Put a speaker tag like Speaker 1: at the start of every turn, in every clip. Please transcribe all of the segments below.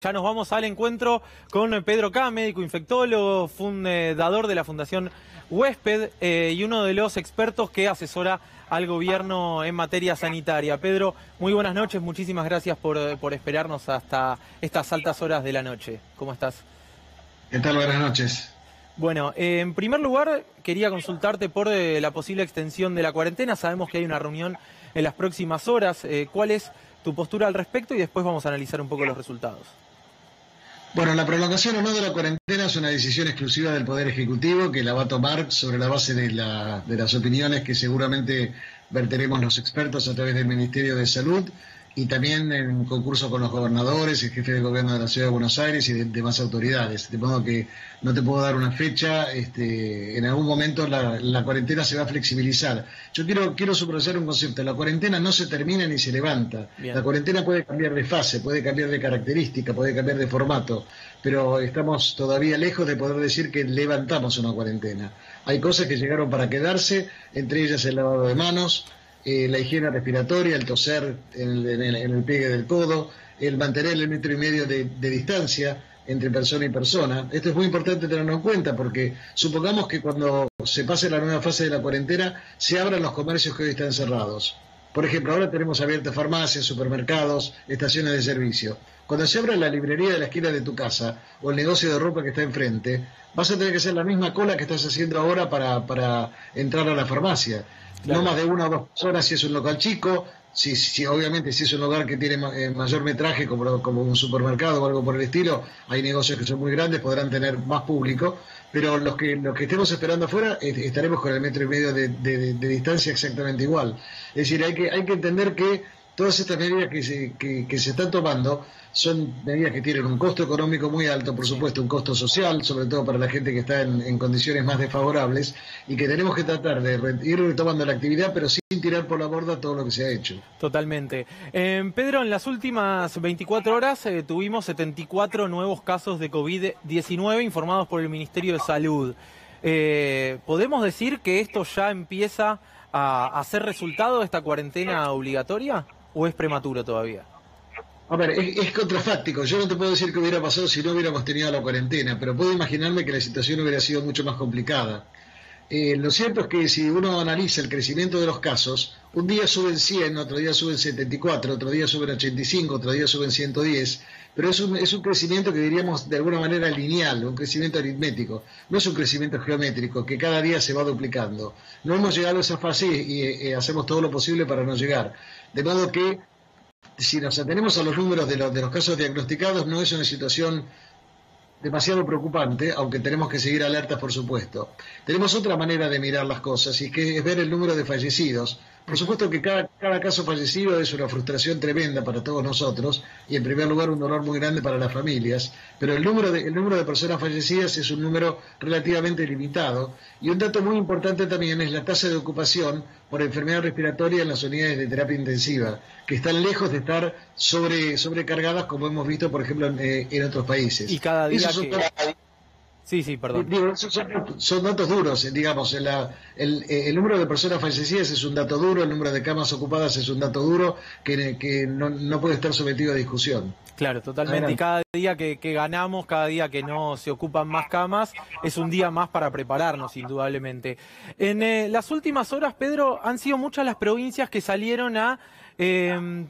Speaker 1: Ya nos vamos al encuentro con Pedro K., médico infectólogo, fundador de la Fundación Huésped y uno de los expertos que asesora al gobierno en materia sanitaria. Pedro, muy buenas noches, muchísimas gracias por esperarnos hasta estas altas horas de la noche. ¿Cómo estás?
Speaker 2: ¿Qué tal? Buenas noches.
Speaker 1: Bueno, en primer lugar quería consultarte por la posible extensión de la cuarentena. Sabemos que hay una reunión en las próximas horas. ¿Cuál es tu postura al respecto? Y después vamos a analizar un poco los resultados.
Speaker 2: Bueno, la prolongación o no de la cuarentena es una decisión exclusiva del Poder Ejecutivo que la va a tomar sobre la base de las opiniones que seguramente verteremos los expertos a través del Ministerio de Salud y también en concurso con los gobernadores, el jefe de gobierno de la Ciudad de Buenos Aires y demás autoridades. De modo que no te puedo dar una fecha, en algún momento la cuarentena se va a flexibilizar. Yo quiero subrayar un concepto: la cuarentena no se termina ni se levanta. Bien. La cuarentena puede cambiar de fase, puede cambiar de característica, puede cambiar de formato, pero estamos todavía lejos de poder decir que levantamos una cuarentena. Hay cosas que llegaron para quedarse, entre ellas el lavado de manos, la higiene respiratoria, el toser en el pliegue del codo, el mantener el 1,5 metros de distancia entre persona y persona. Esto es muy importante tenerlo en cuenta porque supongamos que cuando se pase la nueva fase de la cuarentena se abran los comercios que hoy están cerrados. Por ejemplo, ahora tenemos abiertas farmacias, supermercados, estaciones de servicio. Cuando se abra la librería de la esquina de tu casa o el negocio de ropa que está enfrente, vas a tener que hacer la misma cola que estás haciendo ahora para entrar a la farmacia. Claro. No más de 1 o 2 personas si es un local chico, obviamente si es un lugar que tiene mayor metraje como un supermercado o algo por el estilo, hay negocios que son muy grandes, podrán tener más público, pero los que estemos esperando afuera estaremos con el 1,5 metros de distancia exactamente igual. Es decir, hay que entender que todas estas medidas que se están tomando son medidas que tienen un costo económico muy alto, por supuesto un costo social, sobre todo para la gente que está en condiciones más desfavorables, y que tenemos que tratar de ir retomando la actividad, pero sin tirar por la borda todo lo que se ha hecho. Totalmente.
Speaker 1: Pedro, en las últimas 24 horas tuvimos 74 nuevos casos de COVID-19 informados por el Ministerio de Salud. ¿Podemos decir que esto ya empieza a ser resultado de esta cuarentena obligatoria o es prematuro todavía?
Speaker 2: A ver, es contrafáctico. Yo no te puedo decir qué hubiera pasado si no hubiéramos tenido la cuarentena, pero puedo imaginarme que la situación hubiera sido mucho más complicada. Lo cierto es que si uno analiza el crecimiento de los casos, un día suben 100, otro día suben 74, otro día suben 85, otro día suben 110, pero es un crecimiento que diríamos de alguna manera lineal, un crecimiento aritmético. No es un crecimiento geométrico que cada día se va duplicando. No hemos llegado a esa fase y hacemos todo lo posible para no llegar. De modo que si nos atenemos a los números de los casos diagnosticados, no es una situación demasiado preocupante, aunque tenemos que seguir alertas, por supuesto. Tenemos otra manera de mirar las cosas, y que es ver el número de fallecidos. Por supuesto que cada caso fallecido es una frustración tremenda para todos nosotros, y en primer lugar un dolor muy grande para las familias, pero el número de personas fallecidas es un número relativamente limitado, y un dato muy importante también es la tasa de ocupación por enfermedad respiratoria en las unidades de terapia intensiva, que están lejos de estar sobrecargadas, como hemos visto, por ejemplo, en otros países.
Speaker 1: Y cada día Sí, perdón.
Speaker 2: Digo, son datos duros, digamos. El número de personas fallecidas es un dato duro, el número de camas ocupadas es un dato duro que no puede estar sometido a discusión.
Speaker 1: Claro, totalmente. Adelante. Y cada día que ganamos, cada día que no se ocupan más camas, es un día más para prepararnos, indudablemente. En las últimas horas, Pedro, han sido muchas las provincias que salieron a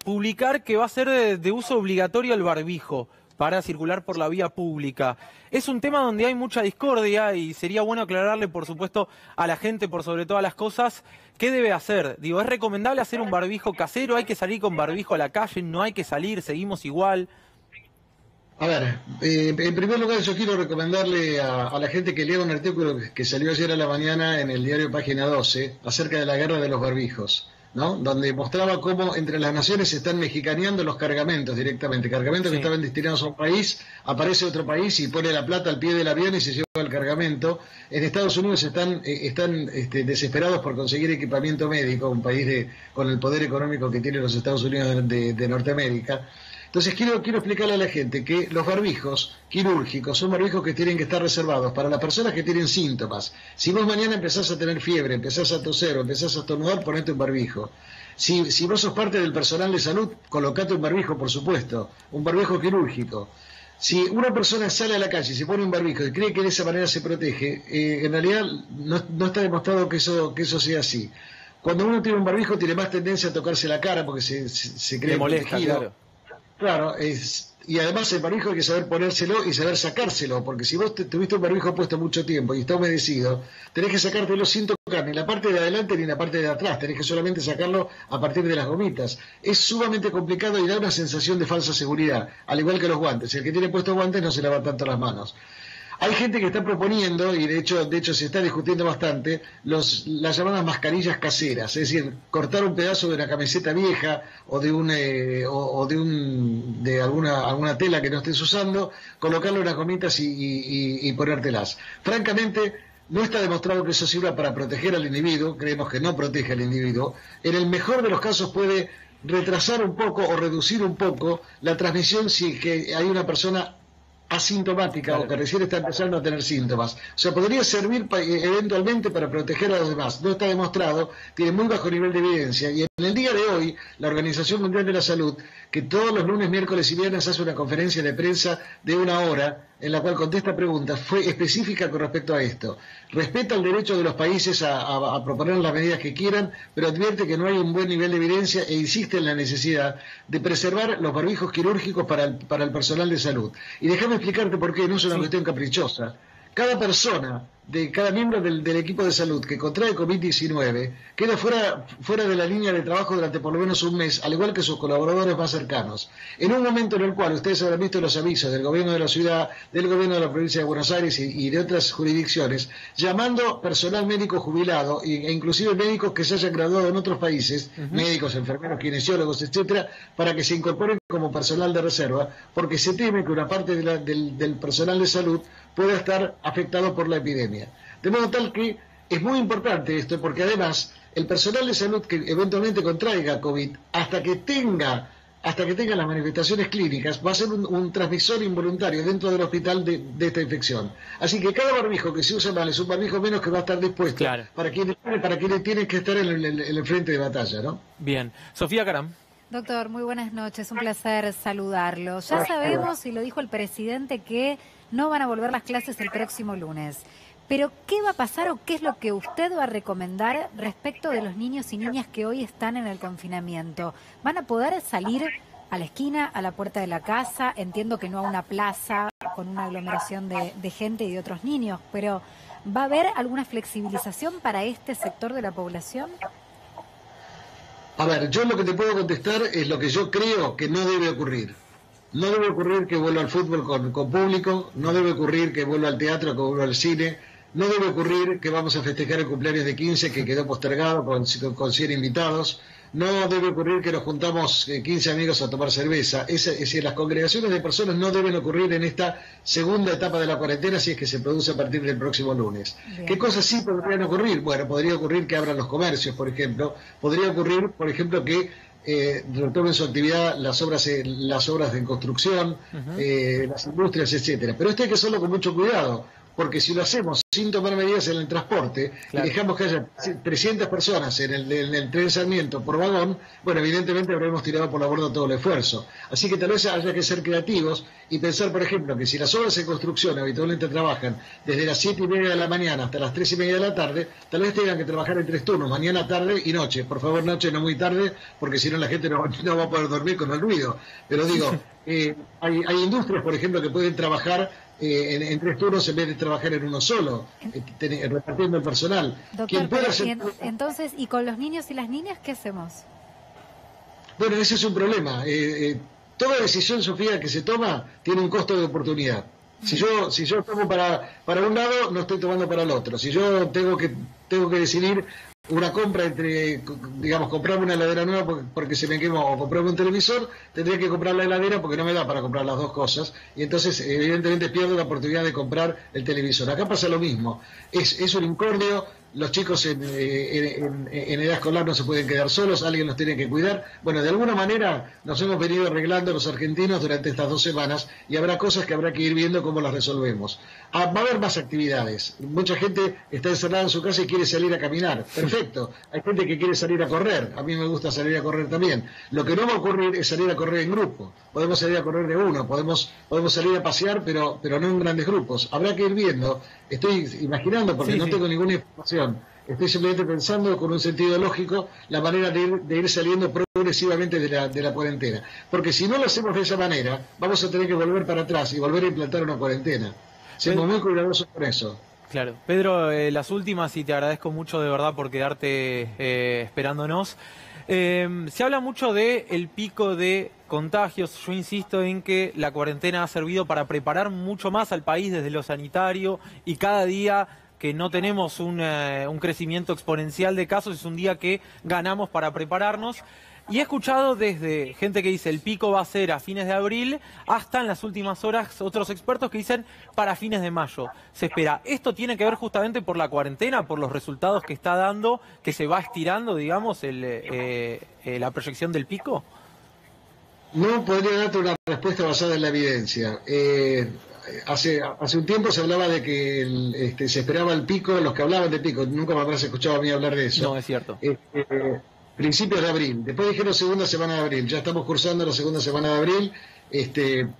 Speaker 1: publicar que va a ser de uso obligatorio el barbijo para circular por la vía pública. Es un tema donde hay mucha discordia y sería bueno aclararle, por supuesto, a la gente, por sobre todas las cosas, qué debe hacer. Digo, ¿es recomendable hacer un barbijo casero? ¿Hay que salir con barbijo a la calle? ¿No hay que salir? ¿Seguimos igual?
Speaker 2: A ver, en primer lugar yo quiero recomendarle a la gente que lea un artículo que salió ayer a la mañana en el diario Página 12 acerca de la guerra de los barbijos, ¿no? Donde mostraba cómo entre las naciones se están mexicaneando los cargamentos directamente. Cargamentos que estaban destinados a un país, aparece otro país y pone la plata al pie del avión y se lleva el cargamento. En Estados Unidos están desesperados por conseguir equipamiento médico, un país con el poder económico que tiene los Estados Unidos de Norteamérica. Entonces quiero explicarle a la gente que los barbijos quirúrgicos son barbijos que tienen que estar reservados para las personas que tienen síntomas. Si vos mañana empezás a tener fiebre, empezás a toser o empezás a estornudar, ponete un barbijo. Si vos sos parte del personal de salud, colocate un barbijo, por supuesto, un barbijo quirúrgico. Si una persona sale a la calle y se pone un barbijo y cree que de esa manera se protege, en realidad no está demostrado que eso sea así. Cuando uno tiene un barbijo tiene más tendencia a tocarse la cara porque se cree protegido. Claro, y además el barbijo hay que saber ponérselo y saber sacárselo, porque si vos tuviste un barbijo puesto mucho tiempo y está humedecido, tenés que sacártelo sin tocar ni la parte de adelante ni la parte de atrás, tenés que solamente sacarlo a partir de las gomitas. Es sumamente complicado y da una sensación de falsa seguridad, al igual que los guantes. El que tiene puestos guantes no se lava tanto las manos. Hay gente que está proponiendo, y de hecho se está discutiendo bastante, las llamadas mascarillas caseras, es decir, cortar un pedazo de una camiseta vieja o de alguna tela que no estés usando, colocarle unas gomitas y ponértelas. Francamente, no está demostrado que eso sirva para proteger al individuo, creemos que no protege al individuo. En el mejor de los casos puede retrasar un poco o reducir un poco la transmisión si que hay una persona asintomática o que recién está empezando a tener síntomas. O sea, podría servir eventualmente para proteger a los demás. No está demostrado, tiene muy bajo nivel de evidencia. Y en el día de hoy, la Organización Mundial de la Salud, que todos los lunes, miércoles y viernes hace una conferencia de prensa de 1 hora, en la cual contesta preguntas, fue específica con respecto a esto. Respeta el derecho de los países a proponer las medidas que quieran, pero advierte que no hay un buen nivel de evidencia e insiste en la necesidad de preservar los barbijos quirúrgicos para el personal de salud. Y déjame explicarte por qué, no es una cuestión caprichosa. Cada persona, cada miembro del equipo de salud que contrae COVID-19 queda fuera de la línea de trabajo durante por lo menos un mes, al igual que sus colaboradores más cercanos. En un momento en el cual ustedes habrán visto los avisos del gobierno de la ciudad, del gobierno de la provincia de Buenos Aires y de otras jurisdicciones, llamando personal médico jubilado e inclusive médicos que se hayan graduado en otros países, médicos, enfermeros, kinesiólogos, etcétera, para que se incorporen como personal de reserva, porque se teme que una parte del personal de salud pueda estar afectado por la epidemia. De modo tal que es muy importante esto, porque además el personal de salud que eventualmente contraiga COVID, hasta que tenga las manifestaciones clínicas, va a ser un transmisor involuntario dentro del hospital de esta infección. Así que cada barbijo que se usa mal es un barbijo menos que va a estar dispuesto para quienes tienen que estar en el frente de batalla, ¿no?
Speaker 1: Bien. Sofía Caram.
Speaker 3: Doctor, muy buenas noches, un placer saludarlo. Ya sabemos, y lo dijo el presidente, que no van a volver las clases el próximo lunes. Pero, ¿qué va a pasar o qué es lo que usted va a recomendar respecto de los niños y niñas que hoy están en el confinamiento? ¿Van a poder salir a la esquina, a la puerta de la casa? Entiendo que no a una plaza con una aglomeración de gente y de otros niños, pero ¿va a haber alguna flexibilización para este sector de la población?
Speaker 2: A ver, yo lo que te puedo contestar es lo que yo creo que no debe ocurrir. No debe ocurrir que vuelva al fútbol con público, no debe ocurrir que vuelva al teatro, que vuelva al cine, no debe ocurrir que vamos a festejar el cumpleaños de 15 que quedó postergado con 100 invitados, no debe ocurrir que nos juntamos 15 amigos a tomar cerveza. Es decir, las congregaciones de personas no deben ocurrir en esta segunda etapa de la cuarentena si es que se produce a partir del próximo lunes. Bien. ¿Qué cosas sí podrían ocurrir? Bueno, podría ocurrir que abran los comercios, por ejemplo. Podría ocurrir, por ejemplo, que retomen su actividad las obras de construcción, las industrias, etcétera. Pero esto hay que hacerlo con mucho cuidado, porque si lo hacemos sin tomar medidas en el transporte y dejamos que haya 300 personas en el tren Sarmiento por vagón, bueno, evidentemente habremos tirado por la borda todo el esfuerzo. Así que tal vez haya que ser creativos y pensar, por ejemplo, que si las obras de construcción habitualmente trabajan desde las 7:30 de la mañana hasta las 3:30 de la tarde, tal vez tengan que trabajar en 3 turnos, mañana, tarde y noche. Por favor, noche, no muy tarde, porque si no la gente no va a poder dormir con el ruido. Pero digo, hay industrias, por ejemplo, que pueden trabajar en 3 turnos en vez de trabajar en uno solo, repartiendo el personal.
Speaker 3: Doctor, entonces, ¿y con los niños y las niñas qué hacemos?
Speaker 2: Bueno, ese es un problema. Toda decisión, Sofía, que se toma tiene un costo de oportunidad. Si yo tomo para un lado, no estoy tomando para el otro. Si yo tengo que decidir una compra entre, digamos, comprarme una heladera nueva porque se me quemó o comprarme un televisor, tendría que comprar la heladera porque no me da para comprar las dos cosas y entonces evidentemente pierdo la oportunidad de comprar el televisor. Acá pasa lo mismo, es un incordio, los chicos en edad escolar no se pueden quedar solos, alguien los tiene que cuidar. Bueno, de alguna manera nos hemos venido arreglando los argentinos durante estas 2 semanas y habrá cosas que habrá que ir viendo cómo las resolvemos. Va a haber más actividades, mucha gente está encerrada en su casa y quiere salir a caminar, perfecto, hay gente que quiere salir a correr, a mí me gusta salir a correr también. Lo que no va a ocurrir es salir a correr en grupo. podemos salir a correr de uno, podemos salir a pasear, pero no en grandes grupos. Habrá que ir viendo, estoy imaginando, porque no tengo ninguna información, estoy simplemente pensando con un sentido lógico la manera de ir saliendo progresivamente de la cuarentena. Porque si no lo hacemos de esa manera, vamos a tener que volver para atrás y volver a implantar una cuarentena. Seamos muy cuidadosos con eso.
Speaker 1: Claro. Pedro, las últimas, y te agradezco mucho de verdad por quedarte esperándonos. Se habla mucho del pico de contagios. Yo insisto en que la cuarentena ha servido para preparar mucho más al país desde lo sanitario, y cada día que no tenemos un crecimiento exponencial de casos es un día que ganamos para prepararnos. Y he escuchado desde gente que dice el pico va a ser a fines de abril, hasta en las últimas horas otros expertos que dicen para fines de mayo. Se espera. ¿Esto tiene que ver justamente por la cuarentena, por los resultados que está dando, que se va estirando, digamos, la proyección del pico?
Speaker 2: No podría darte una respuesta basada en la evidencia. Hace un tiempo se hablaba de que se esperaba el pico, los que hablaban de pico, nunca me habrás escuchado a mí hablar de eso.
Speaker 1: No, es cierto.
Speaker 2: Principios de abril, después dijeron segunda semana de abril, ya estamos cursando la segunda semana de abril,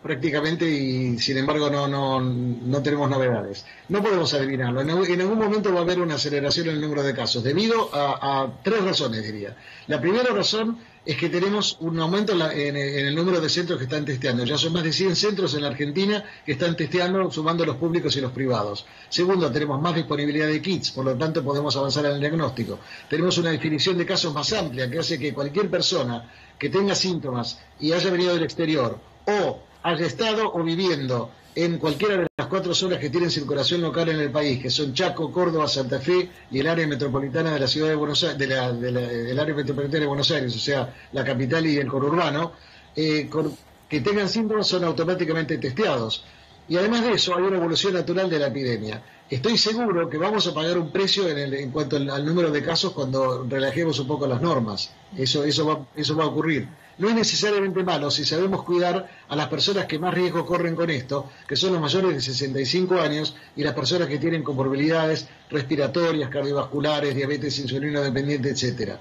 Speaker 2: prácticamente, y sin embargo no tenemos novedades. No podemos adivinarlo, en algún momento va a haber una aceleración en el número de casos, debido a tres razones, diría. La primera razón es que tenemos un aumento en el número de centros que están testeando. Ya son más de 100 centros en la Argentina que están testeando, sumando los públicos y los privados. Segundo, tenemos más disponibilidad de kits, por lo tanto podemos avanzar en el diagnóstico. Tenemos una definición de casos más amplia, que hace que cualquier persona que tenga síntomas y haya venido del exterior, o haya estado o viviendo en cualquiera de las 4 zonas que tienen circulación local en el país, que son Chaco, Córdoba, Santa Fe y el área metropolitana de la ciudad de Buenos Aires, del área metropolitana de Buenos Aires, o sea, la capital y el conurbano, que tengan síntomas son automáticamente testeados. Y además de eso, hay una evolución natural de la epidemia. Estoy seguro que vamos a pagar un precio en cuanto al número de casos cuando relajemos un poco las normas. Eso va a ocurrir. No es necesariamente malo si sabemos cuidar a las personas que más riesgo corren con esto, que son los mayores de 65 años y las personas que tienen comorbilidades respiratorias, cardiovasculares, diabetes insulino dependiente, etcétera.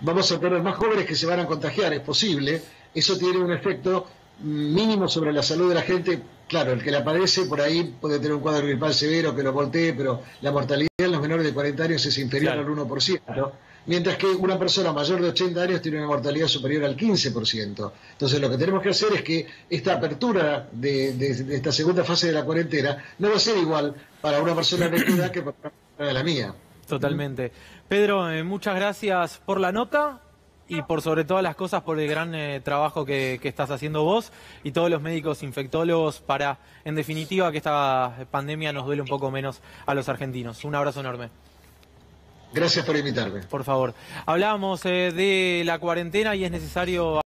Speaker 2: Vamos a tener más jóvenes que se van a contagiar, es posible. Eso tiene un efecto mínimo sobre la salud de la gente. Claro, el que la padece por ahí puede tener un cuadro gripal severo que lo voltee, pero la mortalidad en los menores de 40 años es inferior al 1%, mientras que una persona mayor de 80 años tiene una mortalidad superior al 15%. Entonces lo que tenemos que hacer es que esta apertura de esta segunda fase de la cuarentena no va a ser igual para una persona de edad que para una persona de la mía.
Speaker 1: Totalmente. Pedro, muchas gracias por la nota. Y por sobre todas las cosas, por el gran trabajo que estás haciendo vos y todos los médicos infectólogos para, en definitiva, que esta pandemia nos duele un poco menos a los argentinos. Un abrazo enorme.
Speaker 2: Gracias por invitarme.
Speaker 1: Por favor. Hablábamos de la cuarentena y es necesario